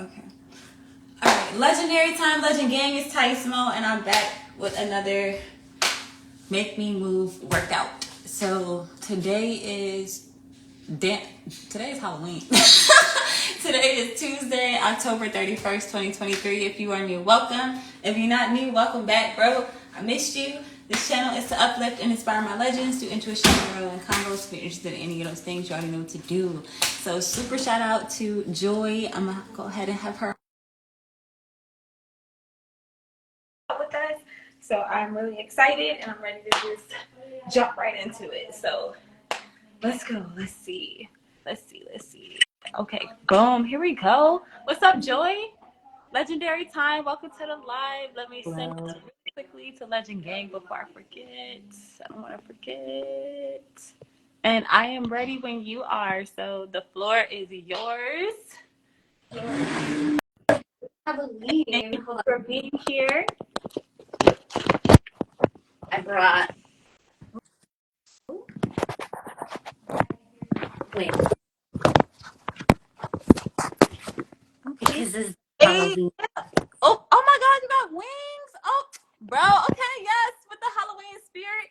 Okay. Alright, Legendary Time, Legend Gang is Tysmo, and I'm back with another Make Me Move workout. So today is Halloween. Today is Tuesday, October 31st, 2023. If you are new, welcome. If you're not new, welcome back, bro. I missed you. This channel is to uplift and inspire my legends, do intuition, tarot, and combos. If you're interested in any of those things, you already know what to do. So super shout out to Joy. I'm going to go ahead and have her with us. So I'm really excited and I'm ready to just jump right into it. So let's go. Let's see. Okay, boom. Here we go. What's up, Joy? Legendary Time. Welcome to the live. Let me send this really quickly to Legend Gang before I forget. I don't want to forget. And I am ready when you are. So the floor is yours. I believe. Thank you for being here. I brought. Wait. Because this is Halloween. Oh my God, you got wings? Oh, bro. Okay, yes, with the Halloween spirit.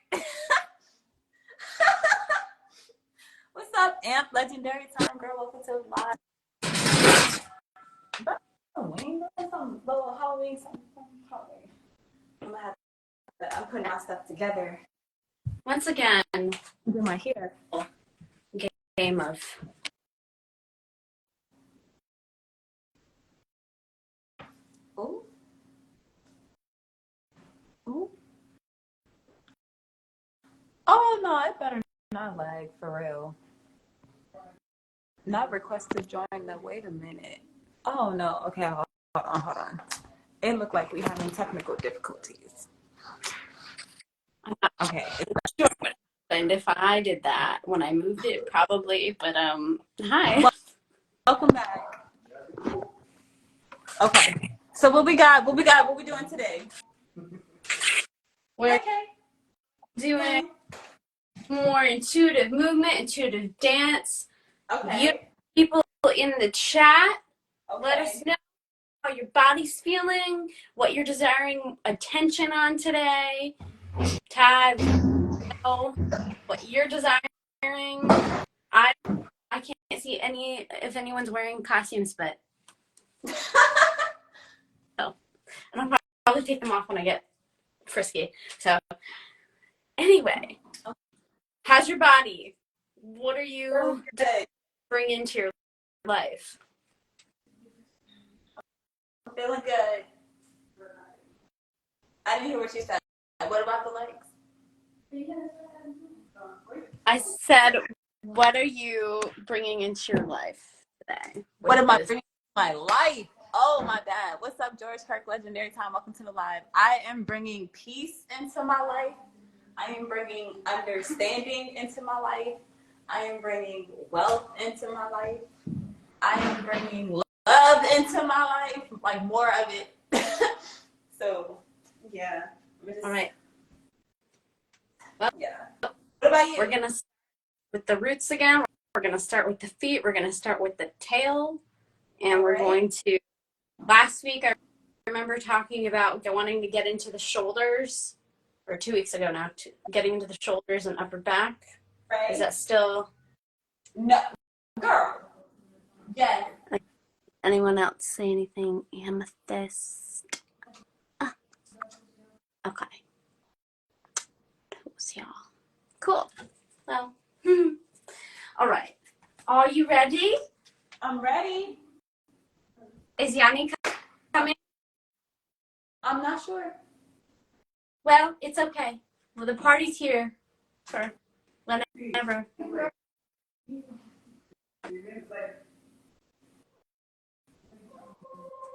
What's up, Amp? Legendary Time, girl. Welcome to the live. Halloween, some little Halloween, some Halloween. I'm putting my stuff together. Once again, Do my hair. game of. Oh. Oh. Oh no, it better not lag for real. Not requested join the. Wait a minute. Oh no. Okay, hold on. It looked like we having technical difficulties. Okay. Sure. And if I did that when I moved it, probably. But hi. Welcome back. Okay. So what we got? What we doing today? We're doing more intuitive movement, intuitive dance. Okay. People in the chat, Okay. let us know how your body's feeling, what you're desiring attention on today. Ty, know what you're desiring. I can't see any if anyone's wearing costumes, but so and I'll probably take them off when I get frisky. So anyway, how's your body? What are you bringing into your life? I'm feeling good. I didn't hear what you said. What about the legs? I said, what are you bringing into your life today? What am I bringing into my life? Oh my God. What's up, George Kirk? Legendary Time. Welcome to the live. I am bringing peace into my life. I am bringing understanding into my life. I am bringing wealth into my life. I am bringing love into my life. Like more of it. So, yeah. All right. Well, yeah. What about you? We're going to start with the roots again. We're going to start with the feet. We're going to start with the tail. And we're going to, last week, I remember talking about wanting to get into the shoulders, or 2 weeks ago now, getting into the shoulders and upper back. Right. Is that still? No. Girl. Yeah. Anyone else say anything? Amethyst. Okay. Toes, y'all. Cool. Well, all right. Are you ready? I'm ready. Is Yanni coming? I'm not sure. Well, it's okay. Well, the party's here for whenever.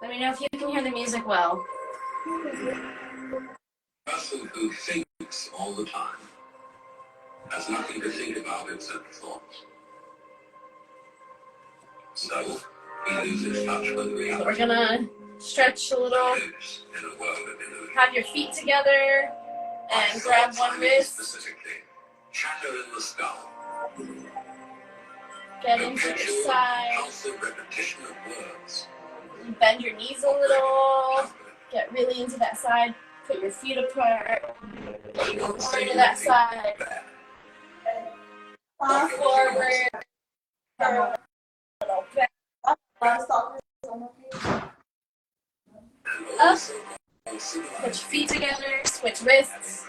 Let me know if you can hear the music well. Person who thinks all the time has nothing to think about except thoughts. So he loses touch with reality. We're gonna stretch a little. Have your feet together and grab one wrist. Specifically, chatter in the skull. Get into your side. Constant repetition of words. Bend your knees a little. Get really into that side. Put your feet apart. Even more into that side. Fall forward. A little back. Up. Put your feet together. Switch wrists.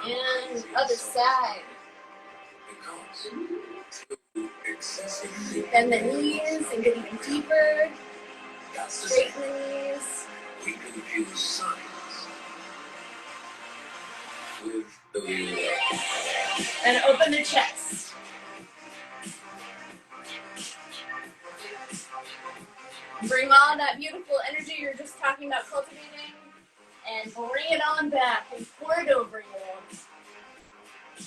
And other side. Bend the knees and get even deeper. Straighten the knees. We confuse science with the And open the chest. Bring all that beautiful energy you're just talking about cultivating and bring it on back and pour it over you.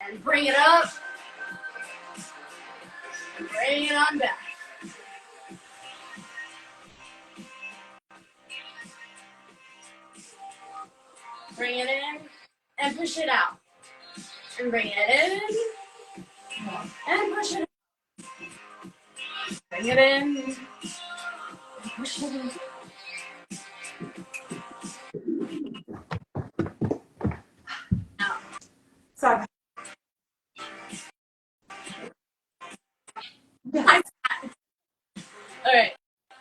And bring it up. And bring it on back. Bring it in and push it out. And bring it in and push it out. Bring it in and push it in. Out. Sorry. All right.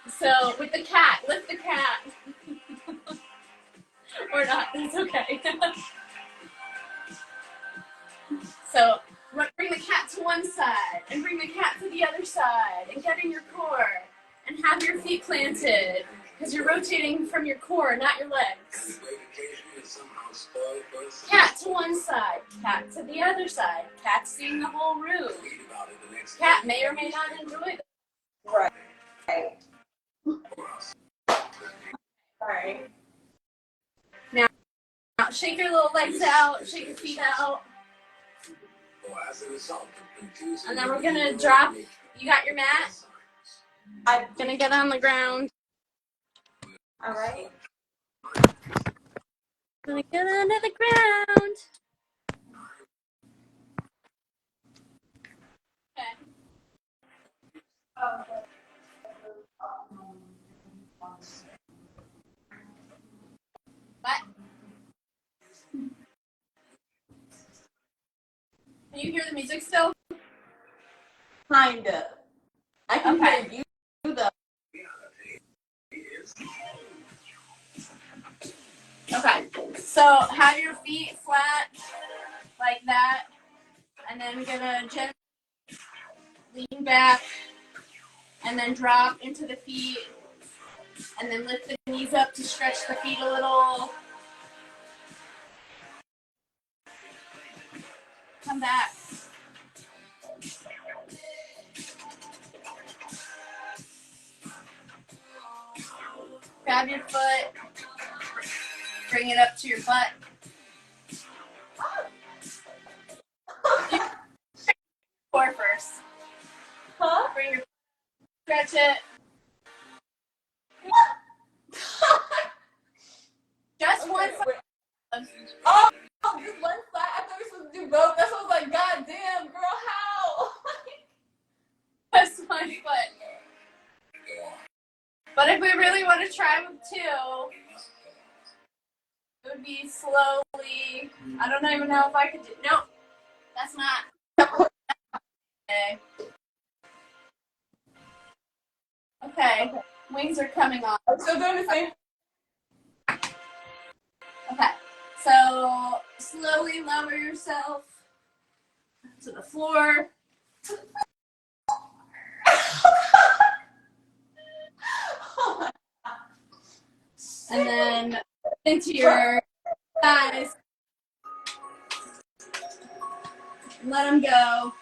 So with the cat, lift the cat. Or not, that's okay. So bring the cat to one side and bring the cat to the other side and get in your core and have your feet planted because you're rotating from your core, not your legs. Cat to one side, cat to the other side. Cat seeing the whole room. Cat may or may not enjoy it. Right. Right. Now shake your little legs out, shake your feet out. And then we're gonna drop. You got your mat? I'm gonna get on the ground. All right. Gonna get under the ground. Okay. What? Can you hear the music still? Kinda. I can hear you though. Okay. So have your feet flat like that, and then we're gonna gently lean back, and then drop into the feet, and then lift the knees up to stretch the feet a little. Come back. Grab your foot. Bring it up to your butt. Core first. Huh? Bring your stretch it. Just one side. Oh, just one side. I thought we were supposed to do both. That's why I was like, God damn, girl, how? Just one foot. But if we really want to try with two, it would be slowly. I don't even know if I could do. Nope, that's not. Okay. Okay. Wings are coming off. I'm still doing the same. Okay. So slowly lower yourself to the floor. And then into your thighs. Let them go.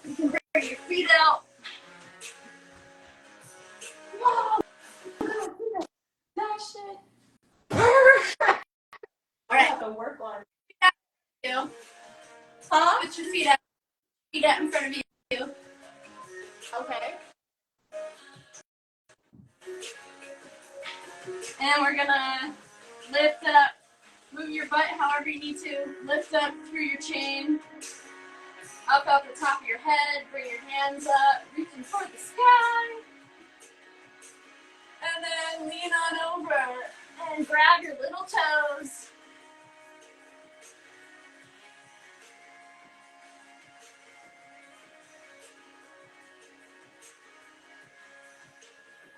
You can bring your feet out. Whoa. Dash it. All right. I have to work on it. You. Huh? Put your feet out. Feet out in front of you. Okay. And we're gonna lift up. Move your butt however you need to. Lift up through your chain. Up the top of your head. Bring your hands up. Reach reaching for the sky. And then lean on over and grab your little toes.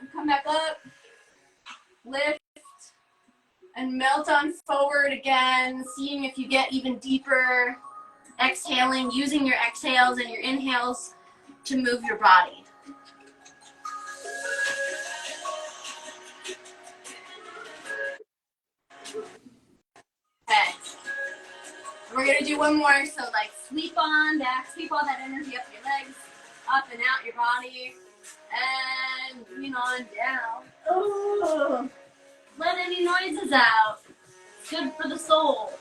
And come back up, lift, and melt on forward again, seeing if you get even deeper. Exhaling, using your exhales and your inhales to move your body. Okay. We're gonna do one more, so like sweep on back, sweep all that energy up your legs, up and out your body, and lean on down. Ooh. Let any noises out. It's good for the soul.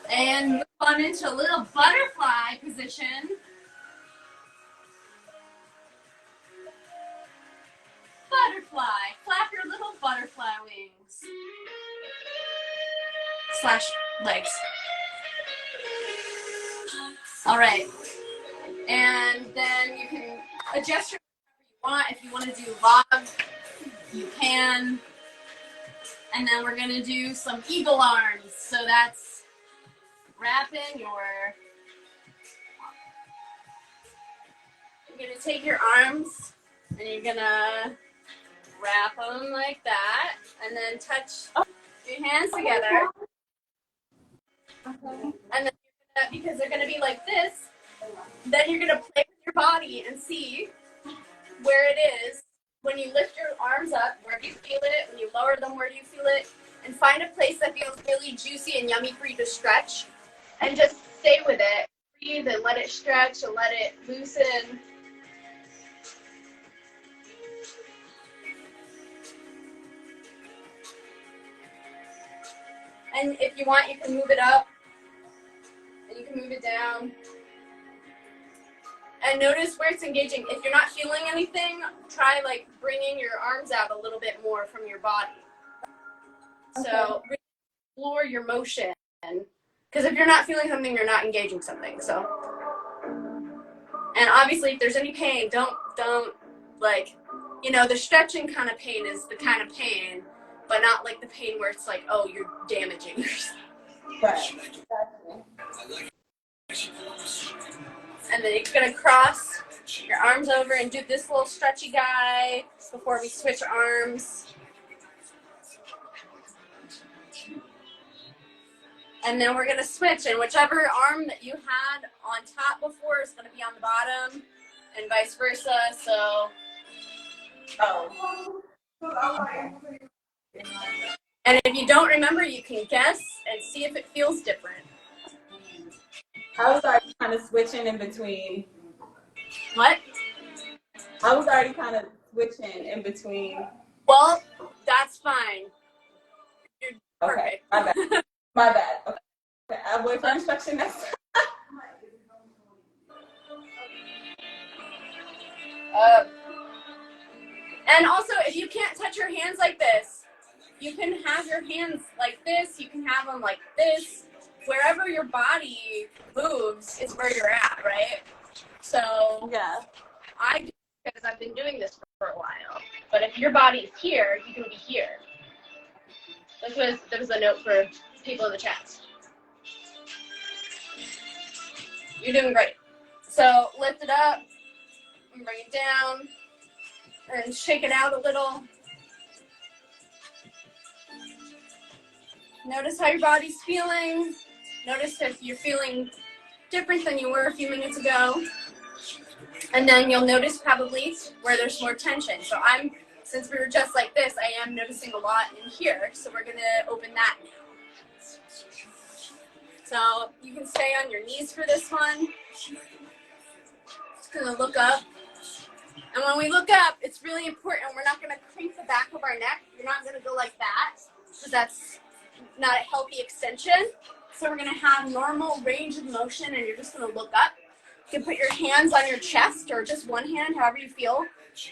And move on into a little butterfly position. Butterfly. Flap your little butterfly wings. Slash legs. All right. And then you can adjust your want. If you want to do log, you can. And then we're going to do some eagle arms. So that's wrapping your... You're going to take your arms and you're going to wrap them like that. And then touch your hands together. Okay. And then because they're going to be like this, then you're going to play with your body and see where it is. When you lift your arms up, where do you feel it? When you lower them, where do you feel it? And find a place that feels really juicy and yummy for you to stretch. And just stay with it. Breathe and let it stretch and let it loosen. And if you want, you can move it up. And you can move it down. And notice where it's engaging. If you're not feeling anything, try like bringing your arms out a little bit more from your body. Okay. So explore your motion. Because if you're not feeling something, you're not engaging something. So, and obviously, if there's any pain, don't like, you know, the stretching kind of pain is the kind of pain, but not like the pain where it's like, oh, you're damaging yourself. Right. And then you're going to cross your arms over and do this little stretchy guy before we switch arms. And then we're going to switch, and whichever arm that you had on top before is going to be on the bottom, and vice versa. So, and if you don't remember, you can guess and see if it feels different. I was already kind of switching in between. What? I was already kind of switching in between. Well, that's fine. You're Okay, perfect. my bad. My bad. Okay. I'll wait for instruction next time. And also, if you can't touch your hands like this, you can have your hands like this. You can have them like this. Wherever your body moves is where you're at, right? So Yeah. I do because I've been doing this for a while. But if your body is here, you can be here. There was a note for people in the chat. You're doing great. So lift it up and bring it down and shake it out a little. Notice how your body's feeling. Notice if you're feeling different than you were a few minutes ago. And then you'll notice probably where there's more tension. So since we were just like this, I am noticing a lot in here. So we're gonna open that now. So you can stay on your knees for this one. Just gonna look up. And when we look up, it's really important. We're not gonna crank the back of our neck. You're not gonna go like that, because that's not a healthy extension. So we're gonna have normal range of motion, and you're just gonna look up. You can put your hands on your chest, or just one hand, however you feel.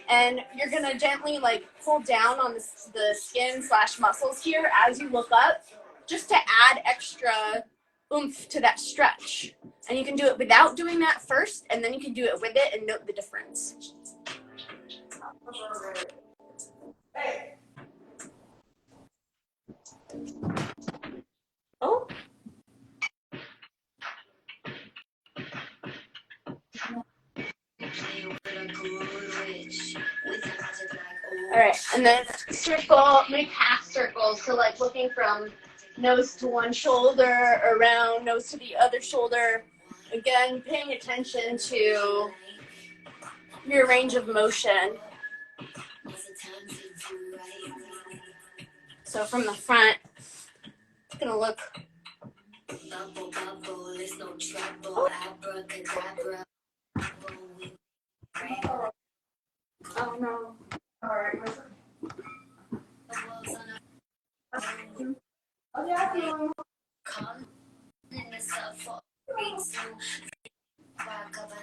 And you're gonna gently like pull down on the skin / muscles here as you look up, just to add extra oomph to that stretch. And you can do it without doing that first, and then you can do it with it and note the difference. Oh. All right, and then circle, make half circles. So like looking from nose to one shoulder, around nose to the other shoulder. Again, paying attention to your range of motion. So from the front, it's gonna look. Oh no. All right.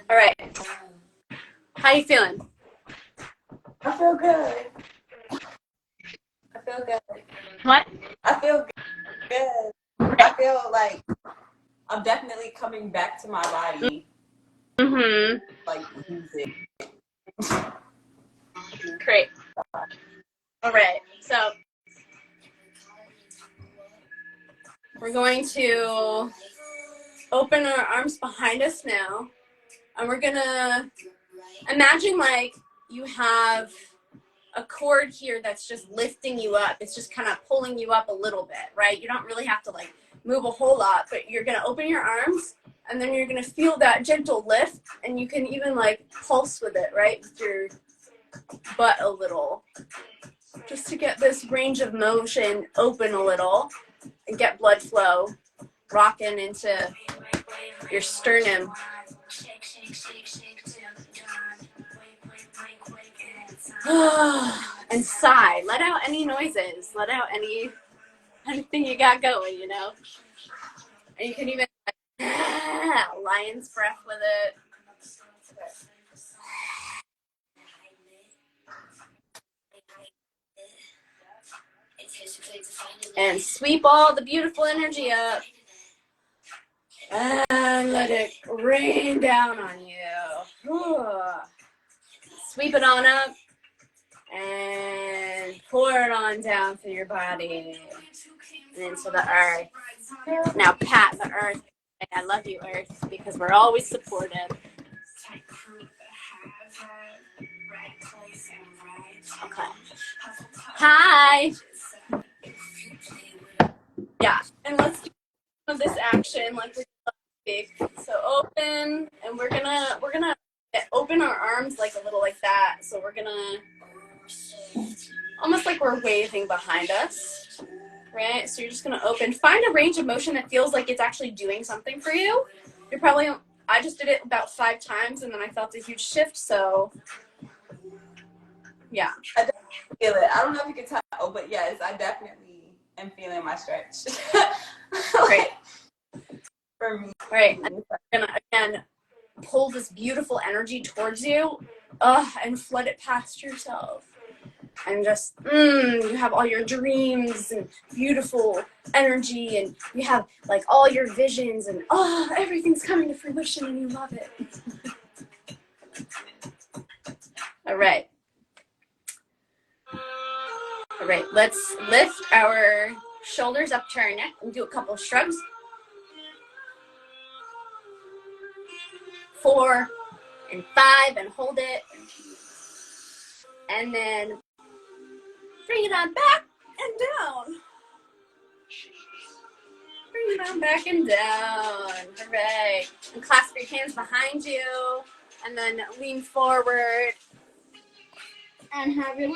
All right. How you feeling? I feel good. I feel good. What? I feel good. I feel like I'm definitely coming back to my body. Mm-hmm. Like music. Great. All right. So we're going to open our arms behind us now, and we're gonna imagine like you have a cord here that's just lifting you up. It's just kind of pulling you up a little bit, right? You don't really have to like move a whole lot, but you're gonna open your arms, and then you're gonna feel that gentle lift, and you can even like pulse with it, right? With your butt a little, just to get this range of motion open a little and get blood flow rocking into your sternum. And sigh. Let out any noises. Let out anything you got going, you know? And you can even lion's breath with it. And sweep all the beautiful energy up. And let it rain down on you. Sweep it on up. And pour it on down through your body. And into the earth. Now pat the earth. I love you, earth, because we're always supportive. Okay. Hi. Yeah, and let's do this action like we did last week. So open, and we're gonna open our arms like a little like that. So we're gonna almost like we're waving behind us, right? So you're just gonna open. Find a range of motion that feels like it's actually doing something for you. You're probably. I just did it about 5 times, and then I felt a huge shift. So yeah. I definitely feel it. I don't know if you can tell, but yes, I definitely am feeling my stretch. Great. For me. Right. I'm gonna again pull this beautiful energy towards you, and flood it past yourself. And just you have all your dreams and beautiful energy, and you have like all your visions, and everything's coming to fruition, and you love it. All right. All right, let's lift our shoulders up to our neck and do a couple of shrugs. 4 and 5, and hold it. And then bring it on back and down. Bring it on back and down. Hooray. And clasp your hands behind you, and then lean forward and have your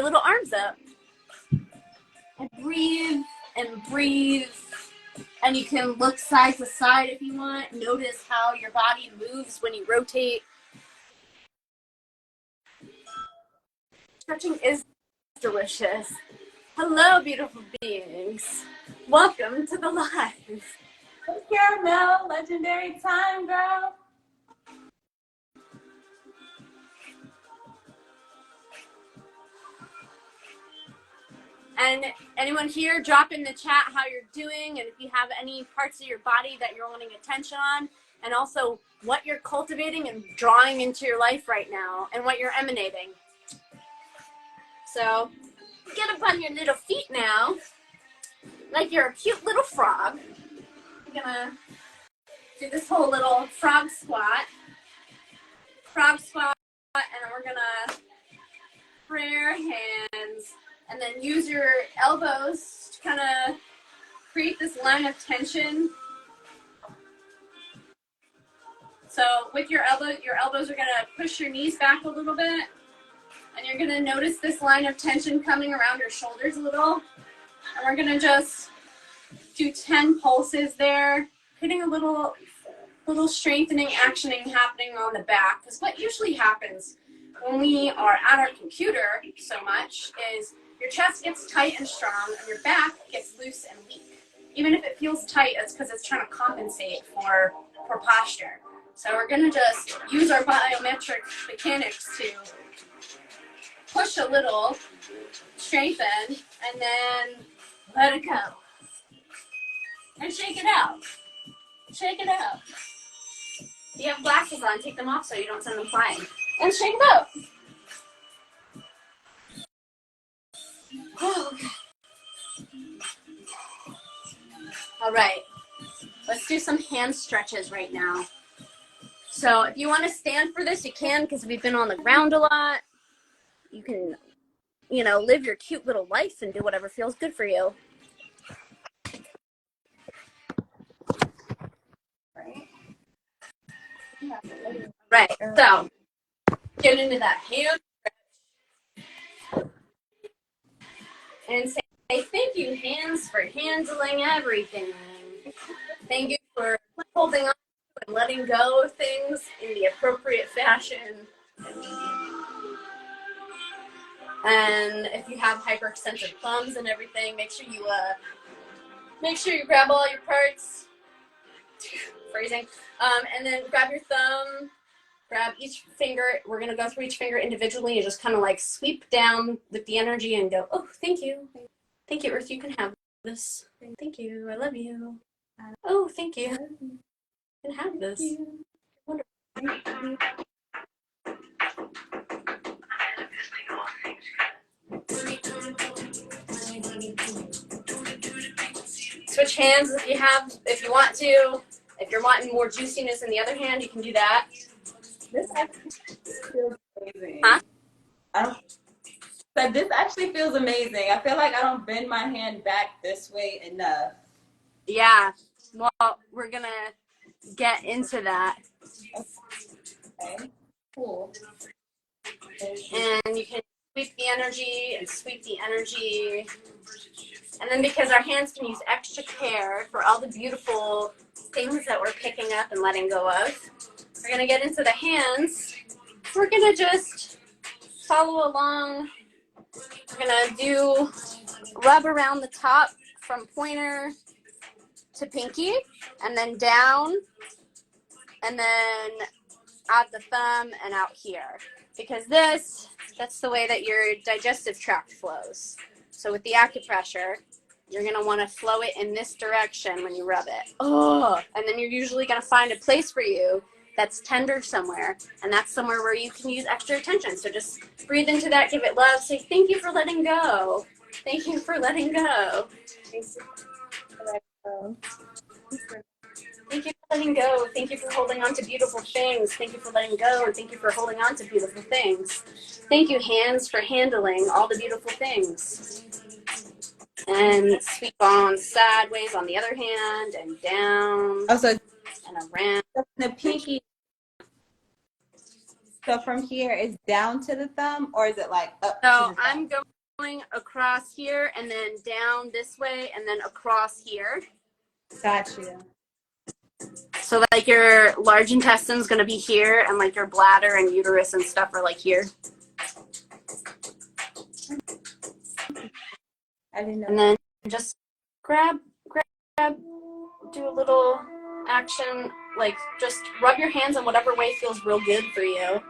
little arms up. And breathe and breathe. And you can look side to side if you want. Notice how your body moves when you rotate. Stretching is delicious. Hello, beautiful beings. Welcome to the live. Caramel, legendary time, girl. And anyone here, drop in the chat how you're doing, and if you have any parts of your body that you're wanting attention on, and also what you're cultivating and drawing into your life right now, and what you're emanating. So get up on your little feet now, like you're a cute little frog. We're gonna do this whole little frog squat, and then we're gonna prayer hands, and then use your elbows to kind of create this line of tension. So with your elbows are gonna push your knees back a little bit, and you're gonna notice this line of tension coming around your shoulders a little. And we're gonna just do 10 pulses there, hitting a little strengthening, actioning happening on the back. Because what usually happens when we are at our computer so much is your chest gets tight and strong, and your back gets loose and weak. Even if it feels tight, it's because it's trying to compensate for posture. So we're gonna just use our biometric mechanics to push a little, strengthen, and then let it go. And shake it out. Shake it out. If you have glasses on, take them off so you don't send them flying. And shake it out. Okay. All right. Let's do some hand stretches right now. So if you want to stand for this, you can, because we've been on the ground a lot. You can, live your cute little life and do whatever feels good for you. Right. So get into that hand stretch. And say thank you, hands, for handling everything. Thank you for holding on and letting go of things in the appropriate fashion. And if you have hyperextensive thumbs and everything, make sure you grab all your parts. Phrasing. And then grab your thumb, grab each finger. We're gonna go through each finger individually and just kind of like sweep down with the energy and go, oh, thank you. Thank you, Earth, you can have this. Thank you, I love you. Oh, thank you. You can have this. Wonderful. Switch hands if you want to. If you're wanting more juiciness in the other hand, you can do that. This actually feels amazing. Huh? This actually feels amazing. I feel like I don't bend my hand back this way enough. Yeah. Well, we're gonna get into that. Okay. Cool. And you can sweep the energy and sweep the energy. And then because our hands can use extra care for all the beautiful things that we're picking up and letting go of, we're gonna get into the hands. We're gonna just follow along. We're gonna rub around the top from pointer to pinky, and then down, and then out the thumb and out here. Because that's the way that your digestive tract flows. So with the acupressure, you're gonna wanna flow it in this direction when you rub it. Oh, and then you're usually gonna find a place for you that's tender somewhere, and that's somewhere where you can use extra attention. So just breathe into that, give it love, say thank you for letting go. Thank you for letting go. Thank you for letting go. Thank you for holding on to beautiful things. Thank you for letting go, and thank you for holding on to beautiful things. Thank you, hands, for handling all the beautiful things. And sweep on sideways on the other hand, and down, and around. The pinky. So from here is down to the thumb, or is it like up? So I'm going across here, and then down this way, and then across here. Gotcha. So like your large intestine's gonna be here, and like your bladder and uterus and stuff are like here. I didn't know. And then just grab, do a little action, like just rub your hands in whatever way feels real good for you.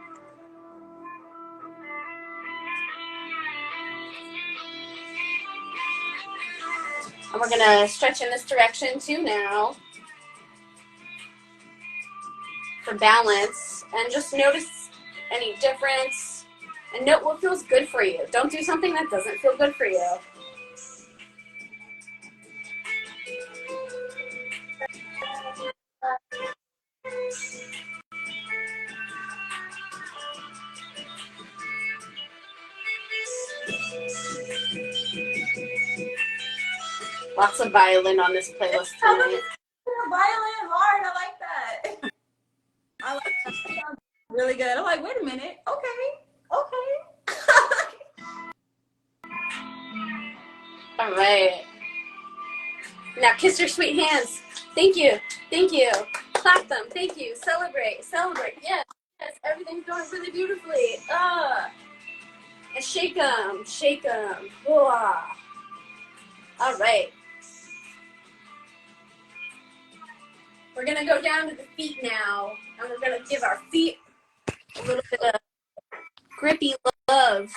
And we're gonna stretch in this direction too now for balance, and just notice any difference and note what feels good for you. Don't do something that doesn't feel good for you. Lots of violin on this playlist tonight. Violin hard. I like that. I like that. That sounds really good. I'm like, wait a minute. Okay. All right. Now kiss your sweet hands. Thank you. Thank you. Clap them. Thank you. Celebrate. Celebrate. Yes. Yes. Everything's going really beautifully. And shake them. Shake them. All right. We're going to go down to the feet now, and we're going to give our feet a little bit of grippy love.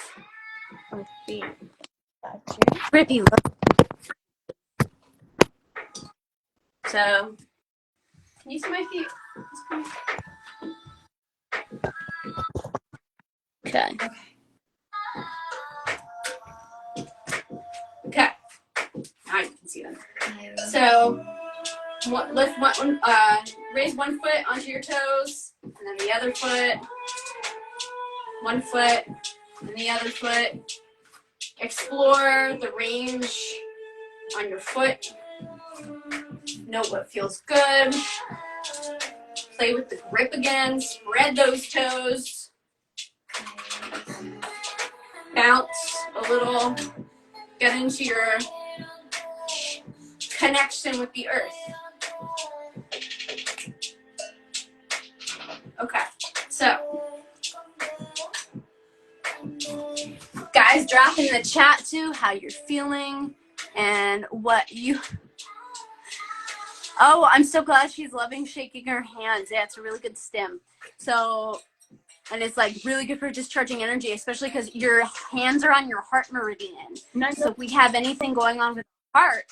Oh, feet. Gotcha. Grippy love. So, can you see my feet? Okay. Okay. Now you can see them. So, raise one foot onto your toes, and then the other foot. One foot, and the other foot. Explore the range on your foot. Note what feels good. Play with the grip again. Spread those toes. Bounce a little. Get into your connection with the earth. Okay, so guys, drop in the chat too how you're feeling and what you. Oh, I'm so glad she's loving shaking her hands. Yeah, it's a really good stim. So, and it's like really good for discharging energy, especially because your hands are on your heart meridian. So if we have anything going on with our heart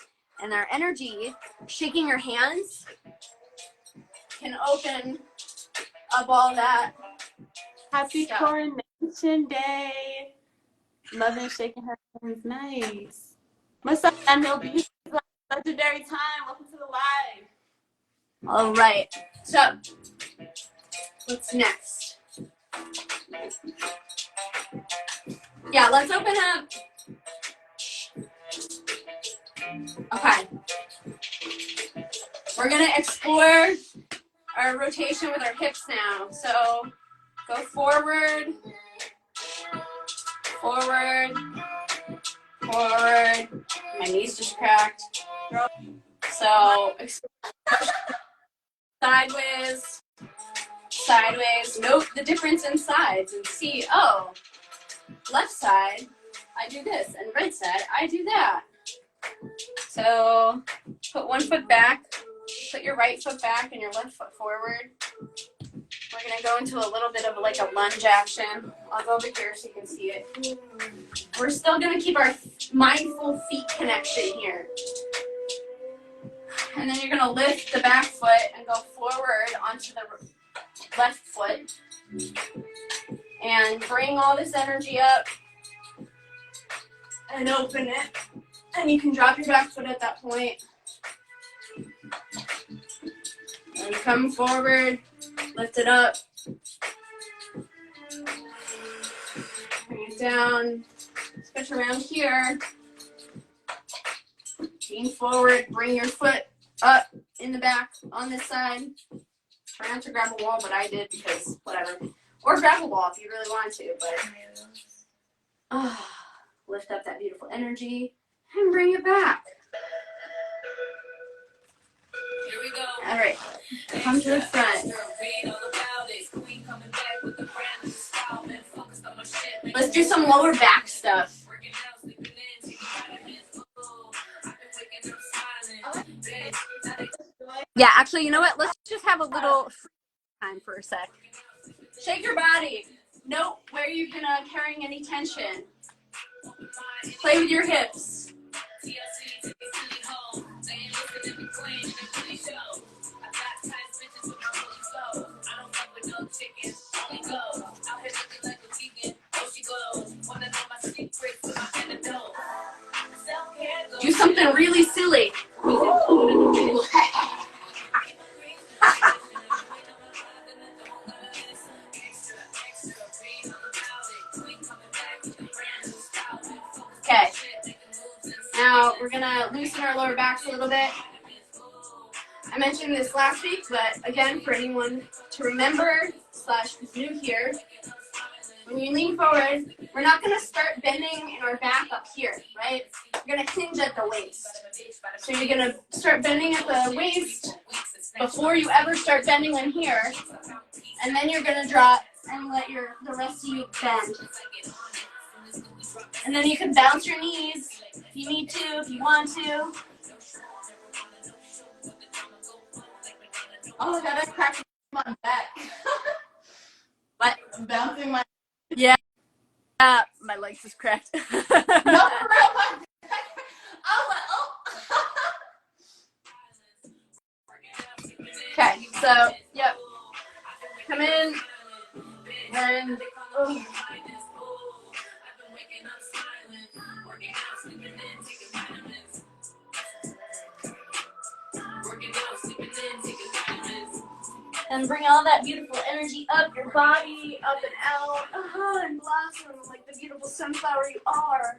and our energy, shaking your hands can open up all that. Happy stuff. Coronation Day. Loving shaking her hands. Nice. What's up, Daniel? Legendary time. Welcome to the live. All right. So, what's next? Yeah, let's open up. Okay. We're going to explore our rotation with our hips now. So, go forward, forward, forward. My knees just cracked. So, sideways, sideways. Note the difference in sides and see, oh, left side, I do this, and right side, I do that. So put one foot back, put your right foot back and your left foot forward. We're gonna go into a little bit of like a lunge action. I'll go over here so you can see it. We're still gonna keep our mindful feet connection here. And then you're gonna lift the back foot and go forward onto the left foot. And bring all this energy up and open it. And you can drop your back foot at that point. And come forward, lift it up. Bring it down. Switch around here. Lean forward, bring your foot up in the back on this side. Try not to grab a wall, but I did because whatever. Or grab a wall if you really want to, but lift up that beautiful energy and bring it back. Here we go. All right, come to the front. Let's do some lower back stuff. Yeah, actually, you know what? Let's just have a little free time for a sec. Shake your body. Note where you've been carrying any tension. Play with your hips. something really silly. Okay. Now we're gonna loosen our lower backs a little bit. I mentioned this last week, but again, for anyone to remember / who's new here, when you lean forward, we're not gonna start bending in our back up here, right? You're gonna hinge at the waist. So you're gonna start bending at the waist before you ever start bending in here, and then you're gonna drop and let the rest of you bend. And then you can bounce your knees if you need to, if you want to. Oh my god, I cracked my back. What? I'm bouncing my... Yeah, my legs just cracked. No, for real, my back. I was like, oh. Okay, so, yep. Come in, and, oh. And bring all that beautiful energy up your body, up and out, and blossom like the beautiful sunflower you are.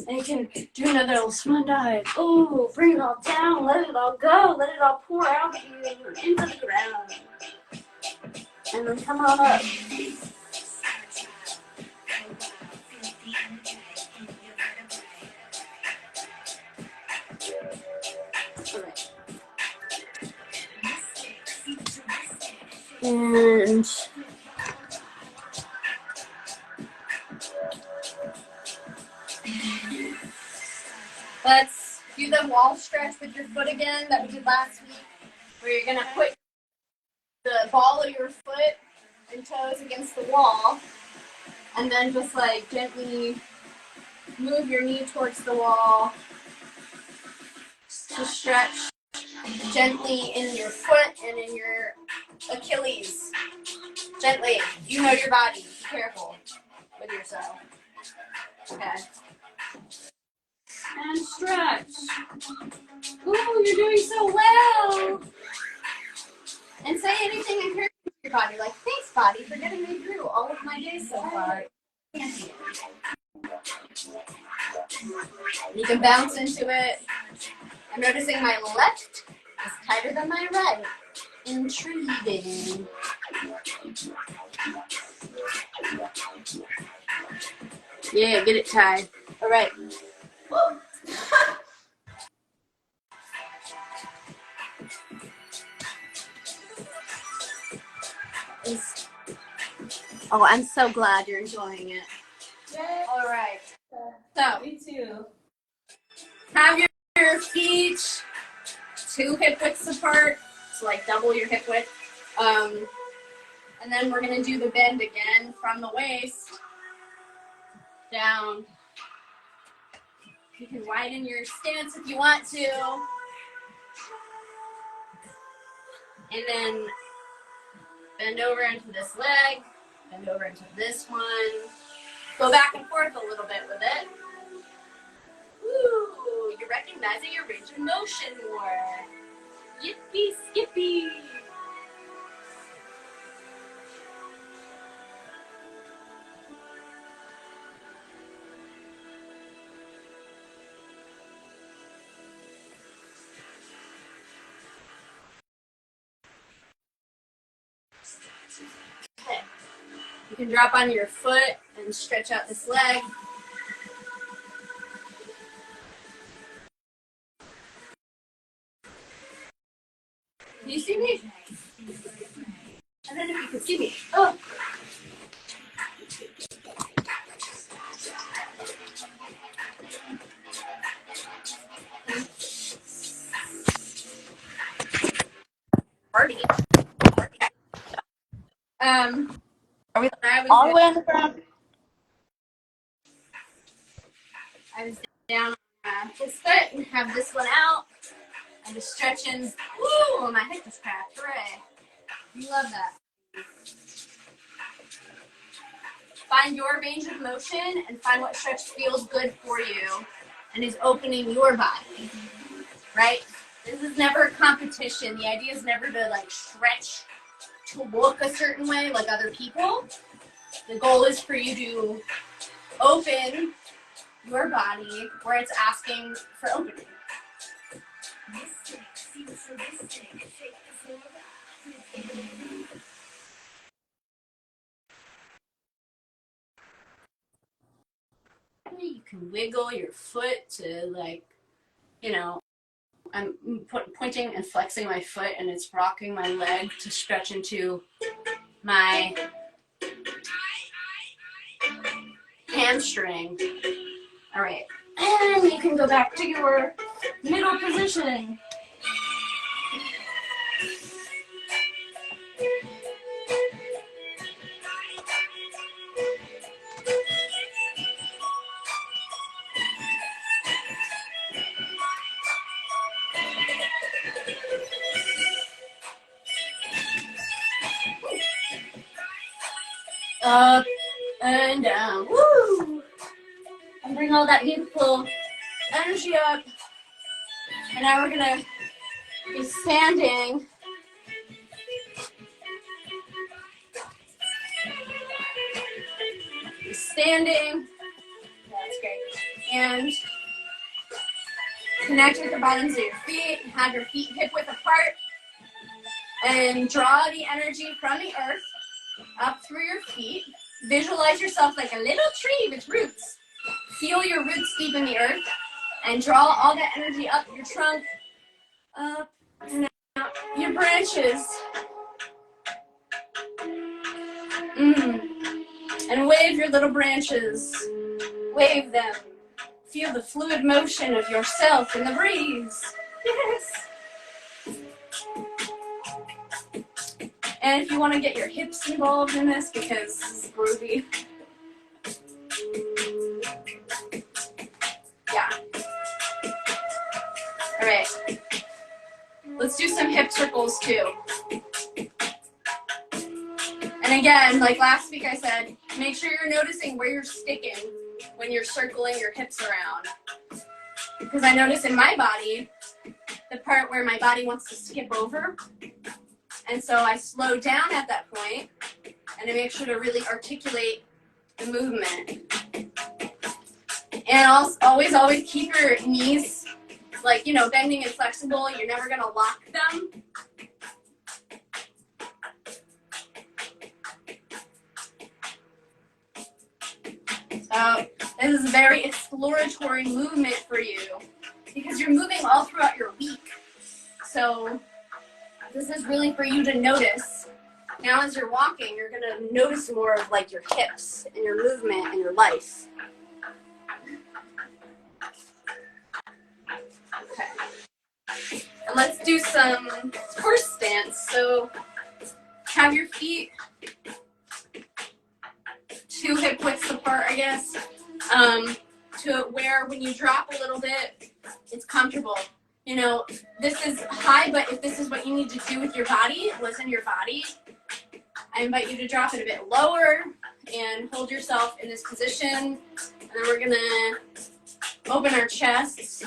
And you can do another little swan dive. Oh, bring it all down, let it all go, let it all pour out into the ground. And then come on up. And let's do the wall stretch with your foot again that we did last week, where you're gonna put the ball of your foot and toes against the wall, and then just like gently move your knee towards the wall to stretch gently in your foot and in your Achilles. Gently. You know your body. Be careful with yourself. Okay. And stretch. Ooh, you're doing so well. And say anything encouraging to your body, like, thanks, body, for getting me through all of my days so far. You can bounce into it. I'm noticing my left is tighter than my right. Intriguing. Yeah, get it tied. All right. Oh, I'm so glad you're enjoying it. Yay. All right. So, Me too. have your feet 2 hip widths apart, so like double your hip width. And then we're gonna do the bend again from the waist down. You can widen your stance if you want to. And then bend over into this leg, bend over into this one. Go back and forth a little bit with it. Ooh, you're recognizing your range of motion more. Yippee skippy. Okay. You can drop on your foot and stretch out this leg. Can you see me? I don't know if you can see me. Oh. Party. Are we I all the was way on the ground? down on this foot and have this one out. And just stretching. Ooh, my hip is cracked. Hooray. You love that. Find your range of motion and find what stretch feels good for you and is opening your body, right? This is never a competition. The idea is never to like stretch to look a certain way like other people. The goal is for you to open your body where it's asking for opening. You can wiggle your foot to like, you know, I'm pointing and flexing my foot and it's rocking my leg to stretch into my hamstring. All right, and you can go back to your middle position. Up and down. Woo! And bring all that beautiful energy up. And now we're gonna be standing. Standing. That's great. And connect with the bottoms of your feet. Have your feet hip width apart. And draw the energy from the earth up through your feet. Visualize yourself like a little tree with roots. Feel your roots deep in the earth. And draw all that energy up your trunk, up and out your branches. And wave your little branches. Wave them. Feel the fluid motion of yourself in the breeze. Yes. And if you want to get your hips involved in this, because this is groovy. Yeah. All right. Let's do some hip circles too. And again, like last week I said, make sure you're noticing where you're sticking when you're circling your hips around. Because I notice in my body, the part where my body wants to skip over. And so I slow down at that point, and I make sure to really articulate the movement. And also, always keep your knees, like, you know, bending and flexible. You're never going to lock them. So this is a very exploratory movement for you because you're moving all throughout your week. So this is really for you to notice. Now as you're walking, you're going to notice more of like your hips and your movement and your life. Okay. And let's do some horse stance. So have your feet 2 hip widths apart, I guess, to where when you drop a little bit, it's comfortable. You know, this is high, but if this is what you need to do with your body, listen to your body. I invite you to drop it a bit lower and hold yourself in this position. And then we're gonna open our chests.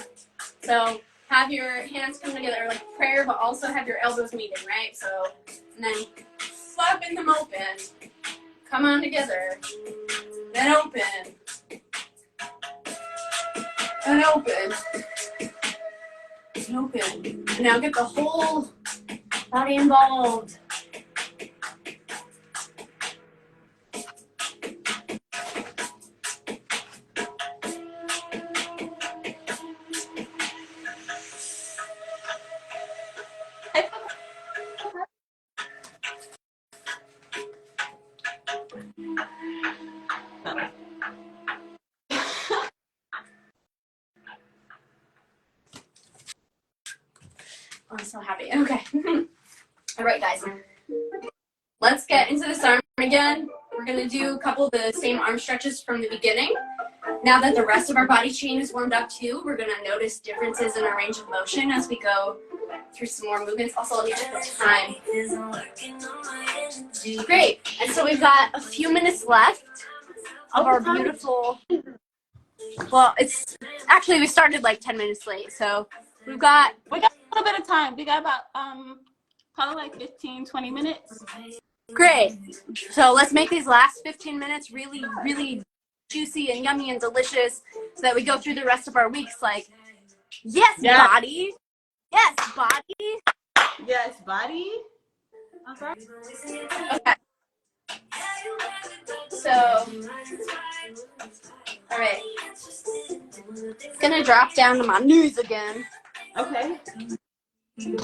So have your hands come together like prayer, but also have your elbows meeting, right? So, and then flapping them open. Come on together. Then open. And open. And open. And now get the whole body involved. I'm so happy. Okay. All right, guys. Let's get into this arm again. We're going to do a couple of the same arm stretches from the beginning. Now that the rest of our body chain is warmed up too, we're going to notice differences in our range of motion as we go through some more movements. Also, I'll need to put time. Great. And so we've got a few minutes left. of our beautiful, well, it's actually, we started like 10 minutes late, so we got a little bit of time. We got about probably like 15-20 minutes. great. So let's make these last 15 minutes really, really juicy and yummy and delicious so that we go through the rest of our weeks like, yes, body. Yes, body. Yes, body. Okay. Okay. So, all right. It's gonna drop down to my knees again. Okay. Okay.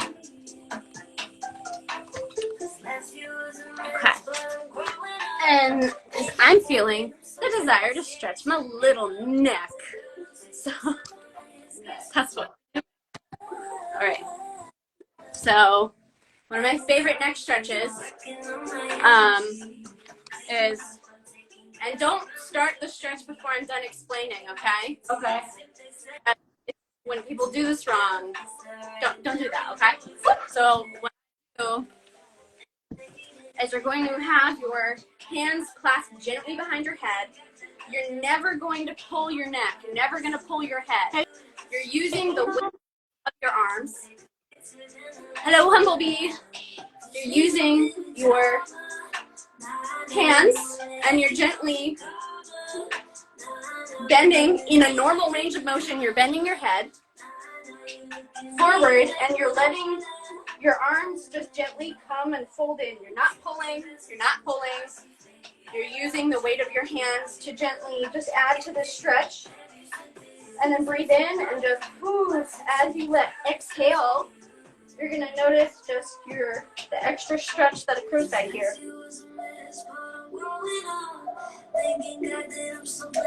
And I'm feeling the desire to stretch my little neck. So that's what. All right. So one of my favorite neck stretches is, and don't start the stretch before I'm done explaining, okay? Okay. When people do this wrong, don't do that, okay? So what you do is you're going to have your hands clasped gently behind your head. You're never going to pull your neck. You're never going to pull your head. You're using the width of your arms. Hello, Humblebee. You're using your hands and you're gently bending in a normal range of motion. You're bending your head forward and you're letting your arms just gently come and fold in. You're not pulling. You're not pulling. You're using the weight of your hands to gently just add to this stretch. And then breathe in and just, as you exhale, you're going to notice just the extra stretch that occurs right here.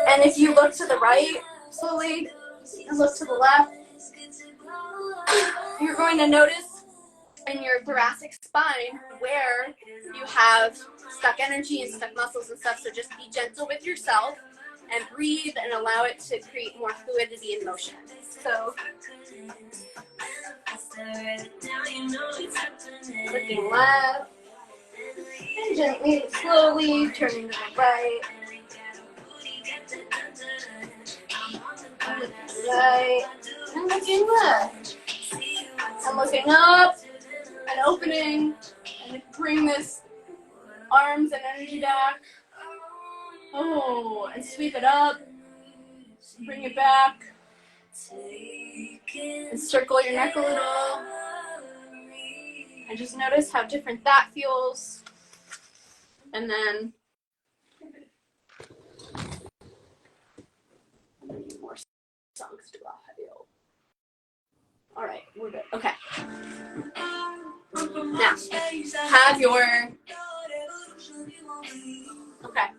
And if you look to the right slowly and look to the left, you're going to notice in your thoracic spine where you have stuck energy and stuck muscles and stuff. So just be gentle with yourself and breathe and allow it to create more fluidity and motion. So looking left and gently, slowly turning to the right. Right and looking left. And looking up and opening and bring this arms and energy back. Oh, and sweep it up. Bring it back. And circle your neck a little. And just notice how different that feels. And then more songs to all right, we're good. Okay. Now, have your, okay.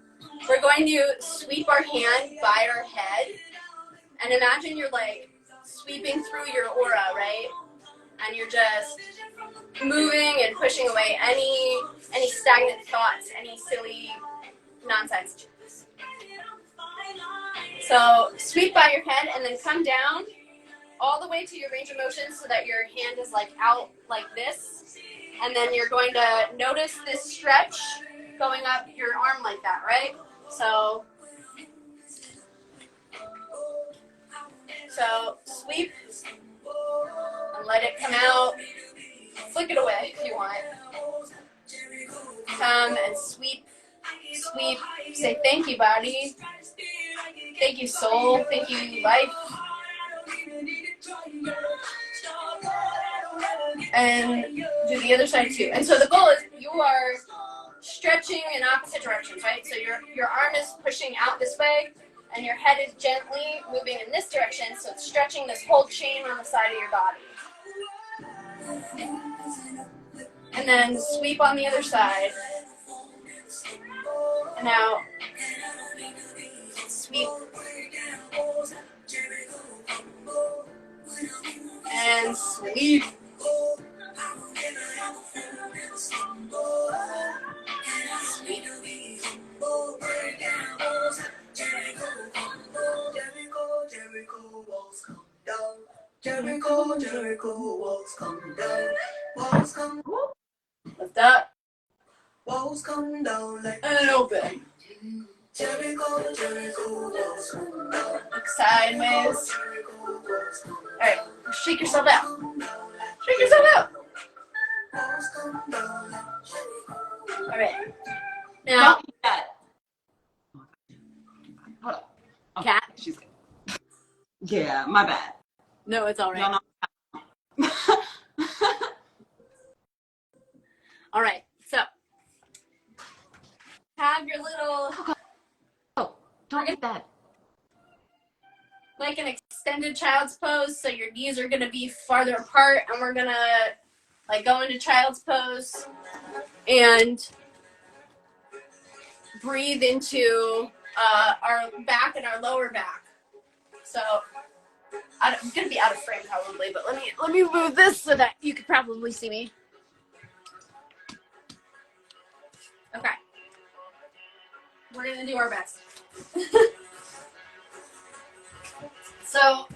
We're going to sweep our hand by our head. And imagine you're like sweeping through your aura, right? And you're just moving and pushing away any stagnant thoughts, any silly nonsense. So sweep by your head and then come down all the way to your range of motion so that your hand is like out like this. And then you're going to notice this stretch going up your arm like that, right? So sweep and let it come out. Flick it away if you want. Come and sweep, sweep. Say thank you, body. Thank you, soul. Thank you, life. And do the other side too. And so the goal is you are stretching in opposite directions, right? So your arm is pushing out this way, and your head is gently moving in this direction. So it's stretching this whole chain on the side of your body. And then sweep on the other side. And now sweep. And sweep. Jericho, Jericho, walls come down, walls come. Lift up. Walls come down like and open. Look sideways. All right, shake yourself out. Shake yourself out. All right. Now, Hold up. Okay, cat. she's good. Yeah, my bad. No, it's all right. No. All right. So, have your little. Oh, don't get that. Like an extended child's pose, so your knees are gonna be farther apart, and we're gonna like go into child's pose and breathe into our back and our lower back. So I'm gonna be out of frame probably, but let me move this so that you can probably see me. Okay, we're gonna do our best. So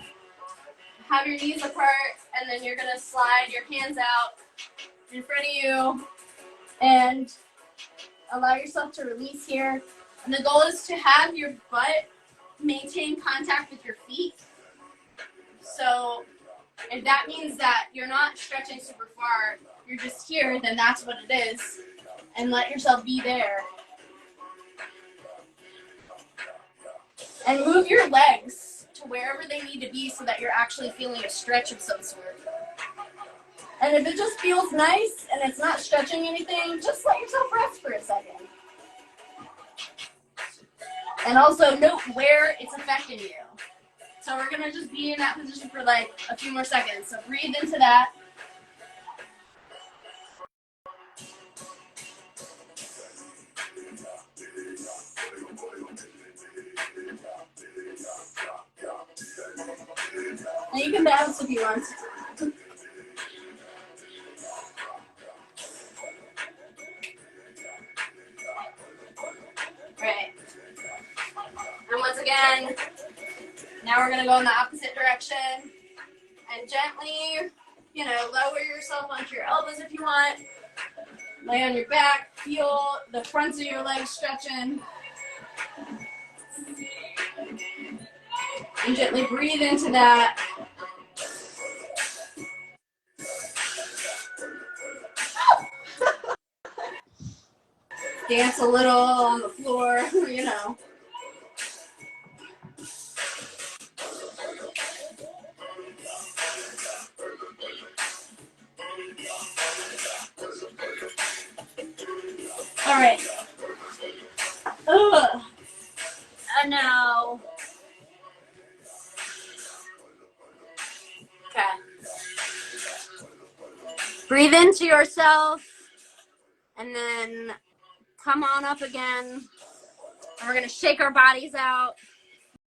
have your knees apart, and then you're gonna slide your hands out in front of you and allow yourself to release here. And the goal is to have your butt maintain contact with your feet. So if that means that you're not stretching super far, you're just here, then that's what it is. And let yourself be there. And move your legs to wherever they need to be so that you're actually feeling a stretch of some sort. And if it just feels nice and it's not stretching anything, just let yourself rest for a second. And also note where it's affecting you. So we're gonna just be in that position for like a few more seconds. So breathe into that. And you can bounce if you want. Right. And once again, now we're gonna go in the opposite direction and gently, lower yourself onto your elbows if you want. Lay on your back, feel the fronts of your legs stretching. And gently breathe into that. Dance a little on the floor, All right. Ugh. And now. Okay. Breathe into yourself and then come on up again. And we're going to shake our bodies out.